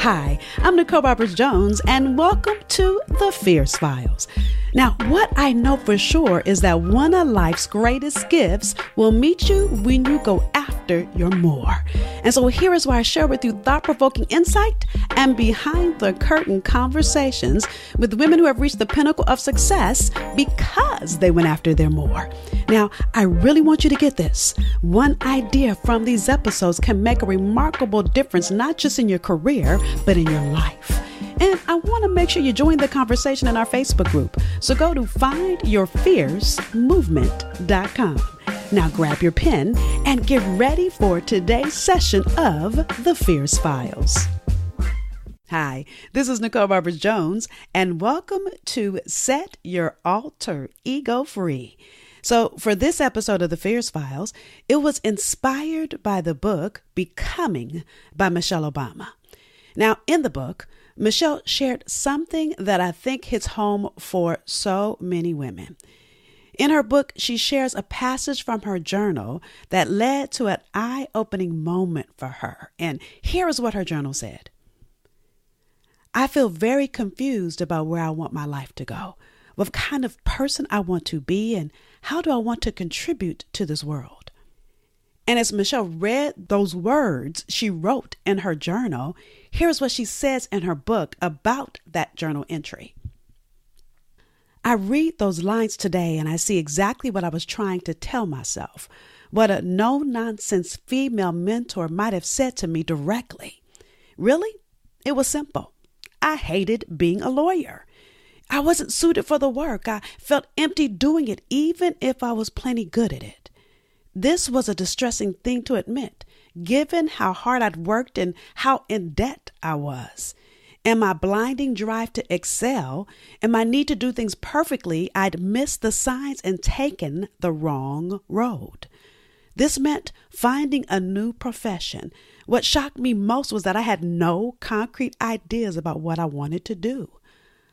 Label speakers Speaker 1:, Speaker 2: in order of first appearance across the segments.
Speaker 1: Hi, I'm Nicole Roberts Jones, and welcome to The Fierce Files. Now, what I know for sure is that one of life's greatest gifts will meet you when you go after your more. And so here is why I share with you thought-provoking insight and behind-the-curtain conversations with women who have reached the pinnacle of success because they went after their more. Now, I really want you to get this. One idea from these episodes can make a remarkable difference, not just in your career, but in your life. And I want to make sure you join the conversation in our Facebook group. So go to findyourfiercemovement.com. Now grab your pen and get ready for today's session of The Fierce Files. Hi, this is Nicole Roberts Jones, and welcome to Set Your Alter Ego Free. So for this episode of The Fierce Files, it was inspired by the book Becoming by Michelle Obama. Now, in the book, Michelle shared something that I think hits home for so many women. In her book, she shares a passage from her journal that led to an eye-opening moment for her. And here is what her journal said. I feel very confused about where I want my life to go, what kind of person I want to be, and how do I want to contribute to this world. And as Michelle read those words she wrote in her journal, here's what she says in her book about that journal entry. I read those lines today and I see exactly what I was trying to tell myself, what a no-nonsense female mentor might have said to me directly. Really? It was simple. I hated being a lawyer. I wasn't suited for the work. I felt empty doing it, even if I was plenty good at it. This was a distressing thing to admit, given how hard I'd worked and how in debt I was. And my blinding drive to excel and my need to do things perfectly, I'd missed the signs and taken the wrong road. This meant finding a new profession. What shocked me most was that I had no concrete ideas about what I wanted to do.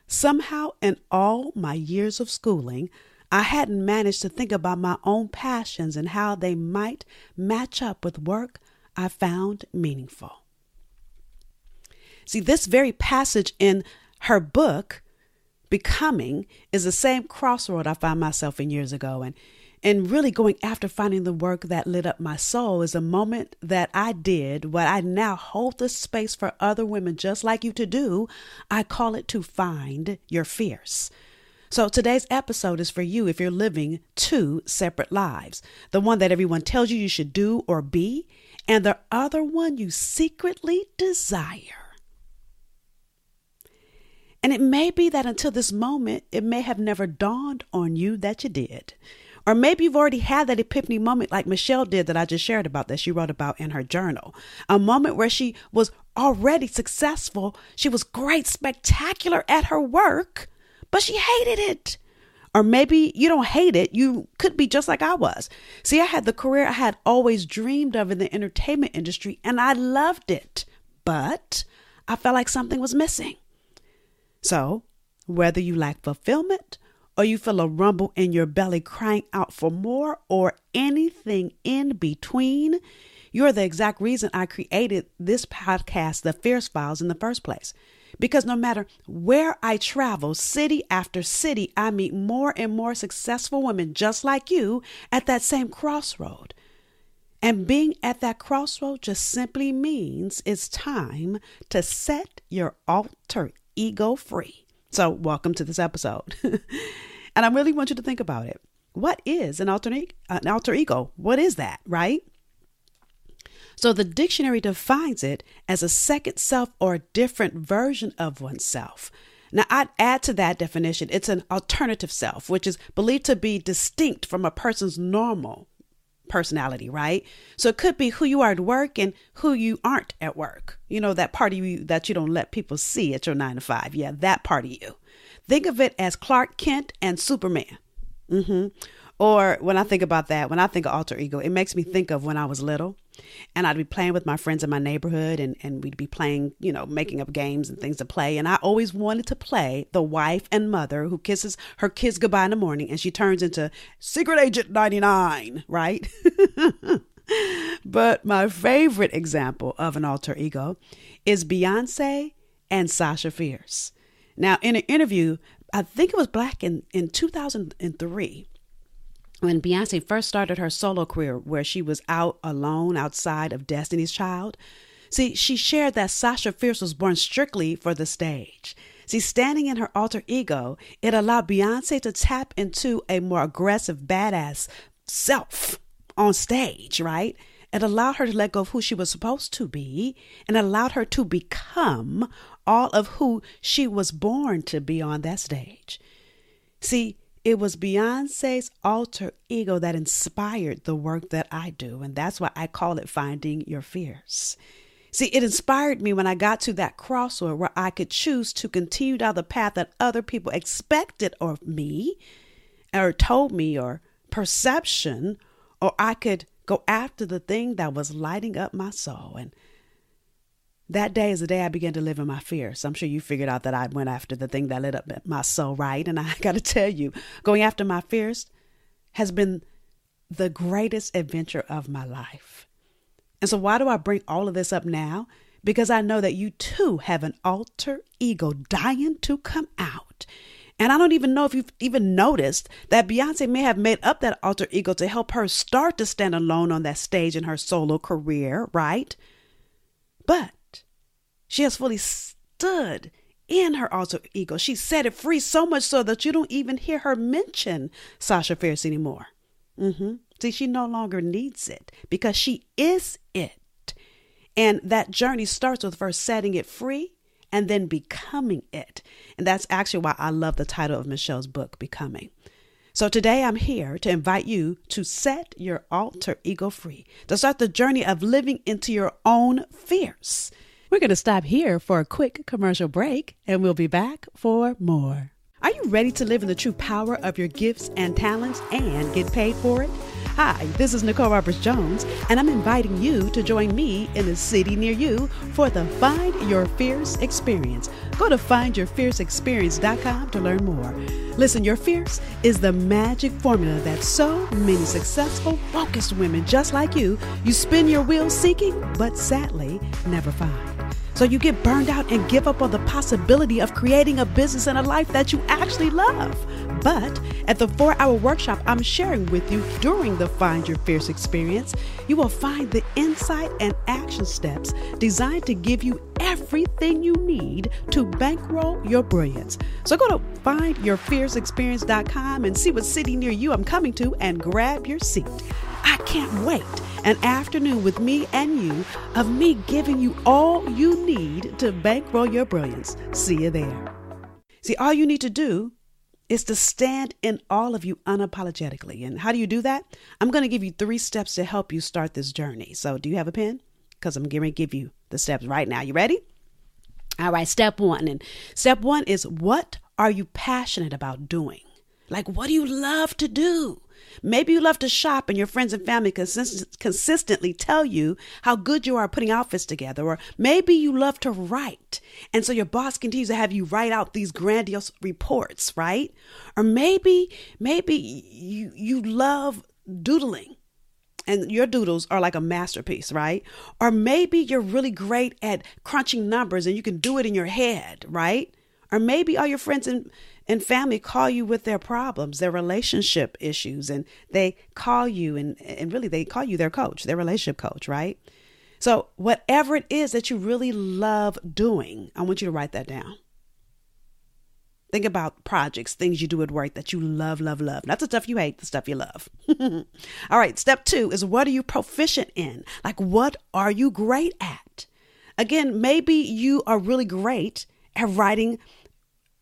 Speaker 1: Somehow, in all my years of schooling, I hadn't managed to think about my own passions and how they might match up with work I found meaningful. See, this very passage in her book, Becoming, is the same crossroad I found myself in years ago. And really going after finding the work that lit up my soul is a moment that I did what I now hold the space for other women just like you to do. I call it to find your fierce. So today's episode is for you if you're living two separate lives. The one that everyone tells you should do or be, and the other one you secretly desire. And it may be that until this moment, it may have never dawned on you that you did. Or maybe you've already had that epiphany moment like Michelle did that I just shared about, that she wrote about in her journal. A moment where she was already successful. She was great, spectacular at her work, but she hated it. Or maybe you don't hate it. You could be just like I was. See, I had the career I had always dreamed of in the entertainment industry, and I loved it, but I felt like something was missing. So whether you lack fulfillment or you feel a rumble in your belly crying out for more or anything in between, you're the exact reason I created this podcast, The Fierce Files, in the first place. Because no matter where I travel, city after city, I meet more and more successful women just like you at that same crossroad. And being at that crossroad just simply means it's time to set your alter ego free. So welcome to this episode. And I really want you to think about it. What is an alter ego? What is that, right? So the dictionary defines it as a second self or a different version of oneself. Now, I'd add to that definition, it's an alternative self, which is believed to be distinct from a person's normal personality, right? So it could be who you are at work and who you aren't at work. You know, that part of you that you don't let people see at your 9 to 5. Yeah, that part of you. Think of it as Clark Kent and Superman. Or when I think about that, when I think of alter ego, it makes me think of when I was little and I'd be playing with my friends in my neighborhood and we'd be playing, making up games and things to play. And I always wanted to play the wife and mother who kisses her kids goodbye in the morning and she turns into Secret Agent 99, right? But my favorite example of an alter ego is Beyonce and Sasha Fierce. Now, in an interview, I think it was back in 2003, when Beyonce first started her solo career, where she was out alone outside of Destiny's Child. See, she shared that Sasha Fierce was born strictly for the stage. See, standing in her alter ego, it allowed Beyonce to tap into a more aggressive, badass self on stage, right? It allowed her to let go of who she was supposed to be, and allowed her to become all of who she was born to be on that stage. See, it was Beyonce's alter ego that inspired the work that I do, and that's why I call it Finding Your Fierce. See, it inspired me when I got to that crossroad where I could choose to continue down the path that other people expected of me, or told me, or perception, or I could go after the thing that was lighting up my soul. And that day is the day I began to live in my fears. I'm sure you figured out that I went after the thing that lit up my soul, right? And I got to tell you, going after my fears has been the greatest adventure of my life. And so why do I bring all of this up now? Because I know that you too have an alter ego dying to come out. And I don't even know if you've even noticed that Beyonce may have made up that alter ego to help her start to stand alone on that stage in her solo career, right? But she has fully stood in her alter ego. She set it free, so much so that you don't even hear her mention Sasha Fierce anymore. See, she no longer needs it because she is it. And that journey starts with first setting it free and then becoming it. And that's actually why I love the title of Michelle's book, Becoming. So today I'm here to invite you to set your alter ego free, to start the journey of living into your own fierce. We're going to stop here for a quick commercial break, and we'll be back for more. Are you ready to live in the true power of your gifts and talents and get paid for it? Hi, this is Nicole Roberts Jones, and I'm inviting you to join me in a city near you for the Find Your Fierce Experience. Go to findyourfierceexperience.com to learn more. Listen, your fierce is the magic formula that so many successful, focused women just like you spin your wheels seeking, but sadly never find. So you get burned out and give up on the possibility of creating a business and a life that you actually love. But at the 4-hour workshop I'm sharing with you during the Find Your Fierce Experience, you will find the insight and action steps designed to give you everything you need to bankroll your brilliance. So go to findyourfierceexperience.com and see what city near you I'm coming to and grab your seat. I can't wait. An afternoon with me and you, of me giving you all you need to bankroll your brilliance. See you there. See, all you need to do is to stand in all of you unapologetically. And how do you do that? I'm going to give you 3 steps to help you start this journey. So do you have a pen? Because I'm going to give you the steps right now. You ready? All right, step 1. And step 1 is, what are you passionate about doing? Like, what do you love to do? Maybe you love to shop and your friends and family consistently tell you how good you are putting outfits together. Or maybe you love to write, and so your boss continues to have you write out these grandiose reports, right? Or maybe you love doodling, and your doodles are like a masterpiece, right? Or maybe you're really great at crunching numbers and you can do it in your head, right? Or maybe all your friends and family call you with their problems, their relationship issues, and they call you and really they call you their coach, their relationship coach, right? So whatever it is that you really love doing, I want you to write that down. Think about projects, things you do at work that you love, love, love. Not the stuff you hate, the stuff you love. All right, step 2 is, what are you proficient in? Like, what are you great at? Again, maybe you are really great at writing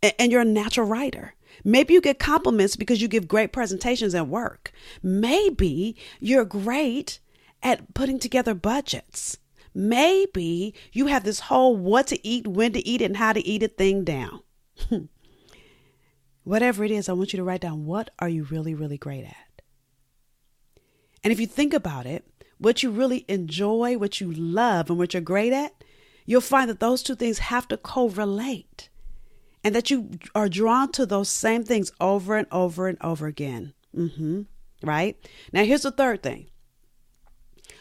Speaker 1: and you're a natural writer. Maybe you get compliments because you give great presentations at work. Maybe you're great at putting together budgets. Maybe you have this whole what to eat, when to eat it, and how to eat it thing down. Whatever it is, I want you to write down, what are you really, really great at? And if you think about it, what you really enjoy, what you love, and what you're great at, you'll find that those 2 things have to correlate. And that you are drawn to those same things over and over and over again. Right? Now, here's the 3rd thing.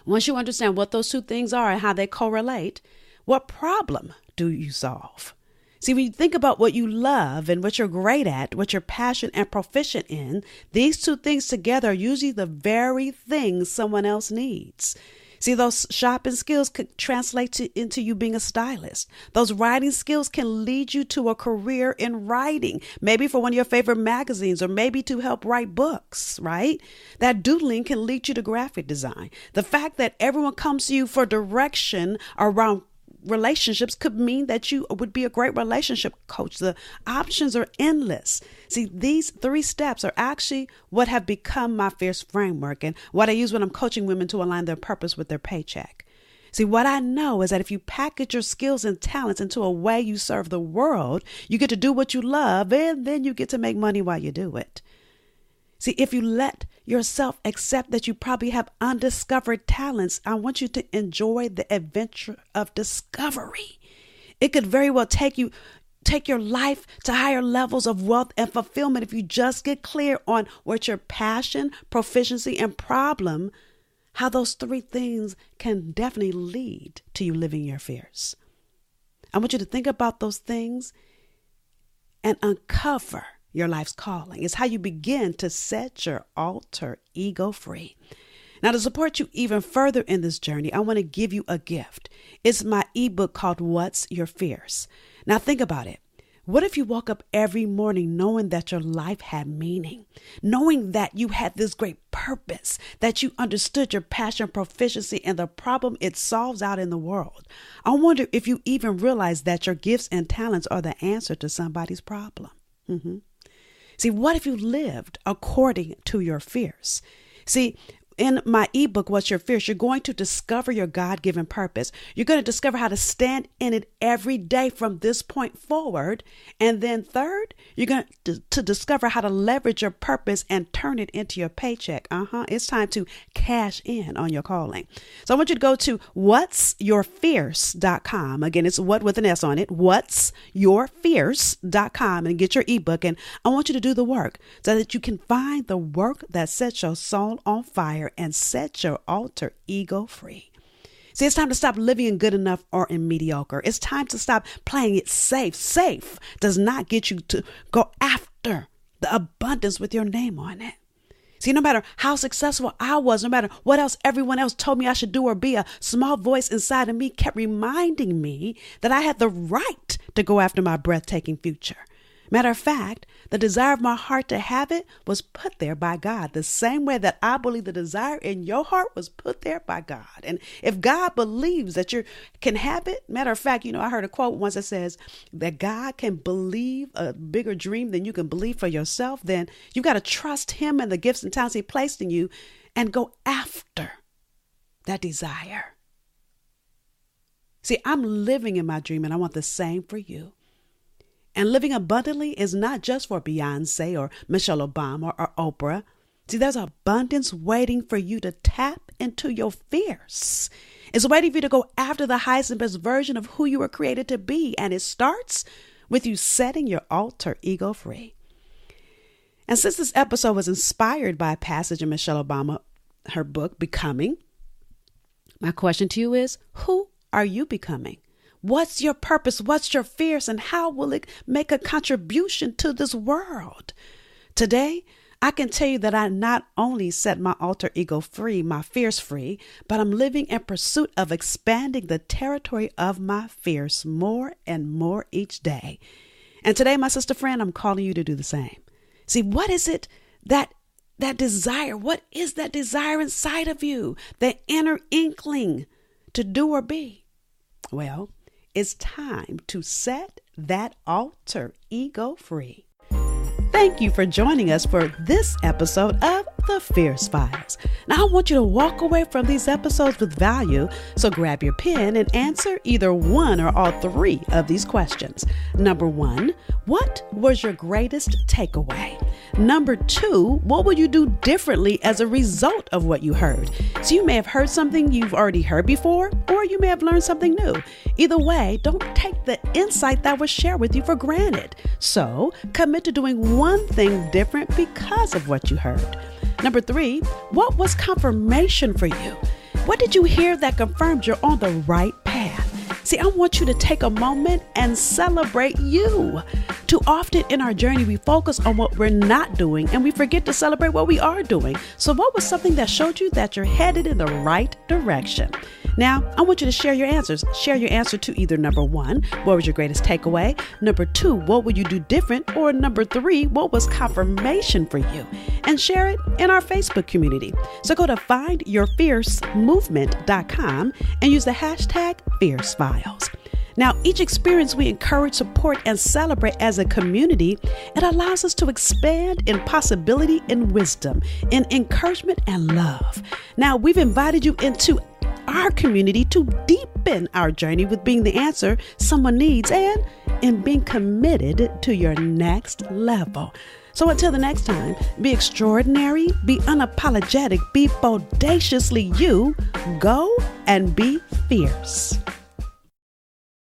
Speaker 1: Once you understand what those 2 things are and how they correlate, What problem do you solve? See, when you think about what you love and what you're great at, what you're passionate and proficient in, these two things together are usually the very things someone else needs. See, those shopping skills could translate into you being a stylist. Those writing skills can lead you to a career in writing, maybe for one of your favorite magazines, or maybe to help write books, right? That doodling can lead you to graphic design. The fact that everyone comes to you for direction around relationships could mean that you would be a great relationship coach. The options are endless. See, these 3 steps are actually what have become my Fierce framework and what I use when I'm coaching women to align their purpose with their paycheck. See, what I know is that if you package your skills and talents into a way you serve the world, you get to do what you love, and then you get to make money while you do it. See, if you let yourself accept that you probably have undiscovered talents, I want you to enjoy the adventure of discovery. It could very well take your life to higher levels of wealth and fulfillment if you just get clear on what your passion, proficiency, and problem, how those 3 things can definitely lead to you living your fears. I want you to think about those things and uncover your life's calling. It's how you begin to set your alter ego free. Now, to support you even further in this journey, I want to give you a gift. It's my ebook called What's Your Fierce? Now, think about it. What if you woke up every morning knowing that your life had meaning, knowing that you had this great purpose, that you understood your passion, proficiency, and the problem it solves out in the world? I wonder if you even realize that your gifts and talents are the answer to somebody's problem. See, what if you lived according to your fears? See, in my ebook, What's Your Fierce? You're going to discover your God-given purpose. You're going to discover how to stand in it every day from this point forward. And then third, you're going to discover how to leverage your purpose and turn it into your paycheck. It's time to cash in on your calling. So I want you to go to whatsyourfierce.com. Again, it's what with an S on it, whatsyourfierce.com, and get your ebook. And I want you to do the work so that you can find the work that sets your soul on fire and set your alter ego free. See, it's time to stop living in good enough or in mediocre. It's time to stop playing it safe. Safe does not get you to go after the abundance with your name on it. See, no matter how successful I was, no matter what else everyone else told me I should do or be, a small voice inside of me kept reminding me that I had the right to go after my breathtaking future. Matter of fact, the desire of my heart to have it was put there by God, the same way that I believe the desire in your heart was put there by God. And if God believes that you can have it, matter of fact, I heard a quote once that says that God can believe a bigger dream than you can believe for yourself, then you've got to trust him and the gifts and talents he placed in you and go after that desire. See, I'm living in my dream and I want the same for you. And living abundantly is not just for Beyonce or Michelle Obama or Oprah. See, there's abundance waiting for you to tap into your fierce. It's waiting for you to go after the highest and best version of who you were created to be. And it starts with you setting your alter ego free. And since this episode was inspired by a passage in Michelle Obama, her book, Becoming, my question to you is, who are you becoming? What's your purpose? What's your fierce? And how will it make a contribution to this world? Today, I can tell you that I not only set my alter ego free, my fierce free, but I'm living in pursuit of expanding the territory of my fierce more and more each day. And today, my sister friend, I'm calling you to do the same. See, what is it that desire? What is that desire inside of you? The inner inkling to do or be? Well, it's time to set that alter ego free. Thank you for joining us for this episode of The Fierce Files. Now, I want you to walk away from these episodes with value, so grab your pen and answer either one or all 3 of these questions. Number 1, what was your greatest takeaway? Number 2, what would you do differently as a result of what you heard? So you may have heard something you've already heard before, or you may have learned something new. Either way, don't take the insight that was shared with you for granted. So commit to doing one thing different because of what you heard. Number 3, what was confirmation for you? What did you hear that confirmed you're on the right path? See, I want you to take a moment and celebrate you. Too often in our journey, we focus on what we're not doing and we forget to celebrate what we are doing. So what was something that showed you that you're headed in the right direction? Now, I want you to share your answers. Share your answer to either number 1, what was your greatest takeaway? Number 2, what would you do different? Or number 3, what was confirmation for you? And share it in our Facebook community. So go to findyourfiercemovement.com and use the hashtag FierceFiles. Now, each experience we encourage, support, and celebrate as a community. It allows us to expand in possibility and wisdom, in encouragement and love. Now, we've invited you into our community to deepen our journey with being the answer someone needs and in being committed to your next level. So until the next time, be extraordinary, be unapologetic, be bodaciously you, go and be fierce.